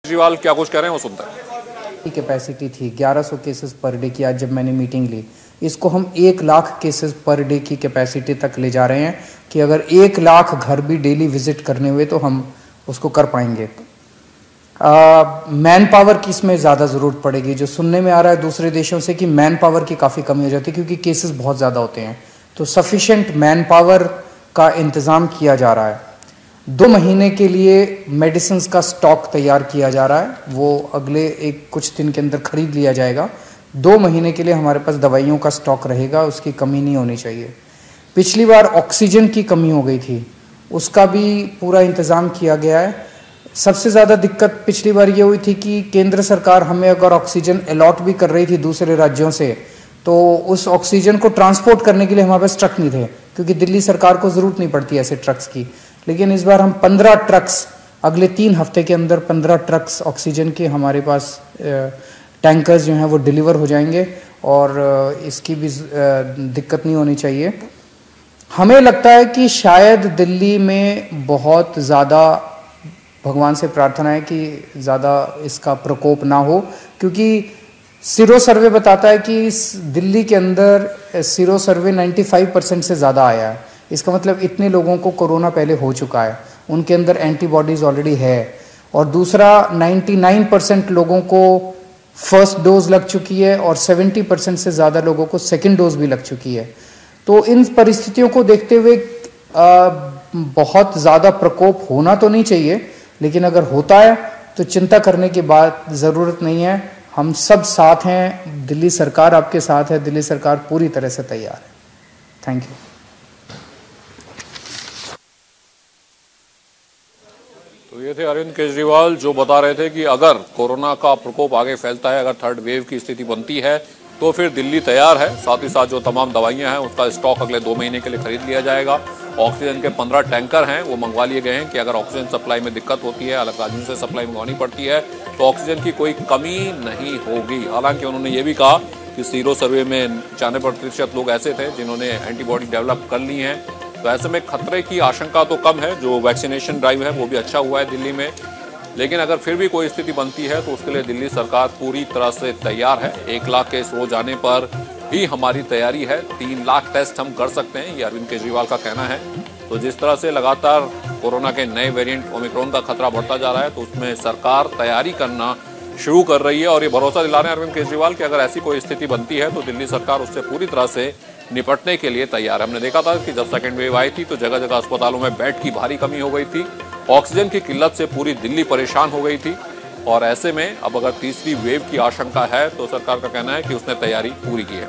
केजरीवाल क्या कुछ कह रहे हैं वो सुनते हैं। कैपेसिटी थी 1100 केसेस पर डे की, आज जब मैंने मीटिंग ली इसको हम 1 लाख केसेस पर डे की कैपेसिटी तक ले जा रहे हैं कि अगर 1 लाख घर भी डेली विजिट करने हुए तो हम उसको कर पाएंगे। मैन पावर की इसमें ज़्यादा ज़रूरत पड़ेगी। जो सुनने में आ रहा है दूसरे देशों से कि मैन पावर की काफ़ी कमी हो जाती है क्योंकि केसेस बहुत ज़्यादा होते हैं, तो सफिशेंट मैन पावर का इंतज़ाम किया जा रहा है। 2 महीने के लिए मेडिसिन का स्टॉक तैयार किया जा रहा है, वो अगले कुछ दिन के अंदर खरीद लिया जाएगा। 2 महीने के लिए हमारे पास दवाइयों का स्टॉक रहेगा, उसकी कमी नहीं होनी चाहिए। पिछली बार ऑक्सीजन की कमी हो गई थी, उसका भी पूरा इंतज़ाम किया गया है। सबसे ज़्यादा दिक्कत पिछली बार ये हुई थी कि केंद्र सरकार हमें अगर ऑक्सीजन अलॉट भी कर रही थी दूसरे राज्यों से, तो उस ऑक्सीजन को ट्रांसपोर्ट करने के लिए हमारे पास ट्रक नहीं थे क्योंकि दिल्ली सरकार को ज़रूरत नहीं पड़ती ऐसे ट्रक्स की। लेकिन इस बार हम 15 ट्रक्स, अगले 3 हफ्ते के अंदर 15 ट्रक्स ऑक्सीजन के हमारे पास टैंकर्स जो हैं वो डिलीवर हो जाएंगे और इसकी भी दिक्कत नहीं होनी चाहिए। हमें लगता है कि शायद दिल्ली में बहुत ज़्यादा, भगवान से प्रार्थना है कि ज़्यादा इसका प्रकोप ना हो, क्योंकि सीरो सर्वे बताता है कि दिल्ली के अंदर सीरो सर्वे 95% से ज़्यादा आया है। इसका मतलब इतने लोगों को कोरोना पहले हो चुका है, उनके अंदर एंटीबॉडीज़ ऑलरेडी है। और दूसरा 99% लोगों को फर्स्ट डोज लग चुकी है और 70% से ज़्यादा लोगों को सेकेंड डोज भी लग चुकी है। तो इन परिस्थितियों को देखते हुए बहुत ज़्यादा प्रकोप होना तो नहीं चाहिए, लेकिन अगर होता है तो चिंता करने की बात ज़रूरत नहीं है। हम सब साथ हैं, दिल्ली सरकार आपके साथ है, दिल्ली सरकार पूरी तरह से तैयार है। Thank you. तो ये थे अरविंद केजरीवाल जो बता रहे थे कि अगर कोरोना का प्रकोप आगे फैलता है, अगर थर्ड वेव की स्थिति बनती है तो फिर दिल्ली तैयार है। साथ ही साथ जो तमाम दवाइयां हैं उसका स्टॉक अगले 2 महीने के लिए खरीद लिया जाएगा। ऑक्सीजन के 15 टैंकर हैं वो मंगवा लिए गए हैं कि अगर ऑक्सीजन सप्लाई में दिक्कत होती है, अलग राज्यों से सप्लाई मंगवानी पड़ती है, तो ऑक्सीजन की कोई कमी नहीं होगी। हालांकि उन्होंने ये भी कहा कि सीरो सर्वे में 95% लोग ऐसे थे जिन्होंने एंटीबॉडी डेवलप कर ली हैं, तो ऐसे में खतरे की आशंका तो कम है। जो वैक्सीनेशन ड्राइव है वो भी अच्छा हुआ है दिल्ली में, लेकिन अगर फिर भी कोई स्थिति बनती है तो उसके लिए दिल्ली सरकार पूरी तरह से तैयार है। 1 लाख केस हो जाने पर ही हमारी तैयारी है, 3 लाख टेस्ट हम कर सकते हैं, ये अरविंद केजरीवाल का कहना है। तो जिस तरह से लगातार कोरोना के नए वेरिएंट ओमिक्रॉन का खतरा बढ़ता जा रहा है, तो उसमें सरकार तैयारी करना शुरू कर रही है और ये भरोसा दिला रहे हैं अरविंद केजरीवाल कि अगर ऐसी कोई स्थिति बनती है तो दिल्ली सरकार उससे पूरी तरह से निपटने के लिए तैयार है। हमने देखा था कि जब सेकेंड वेव आई थी तो जगह जगह अस्पतालों में बेड की भारी कमी हो गई थी, ऑक्सीजन की किल्लत से पूरी दिल्ली परेशान हो गई थी, और ऐसे में अब अगर तीसरी वेव की आशंका है तो सरकार का कहना है कि उसने तैयारी पूरी की है।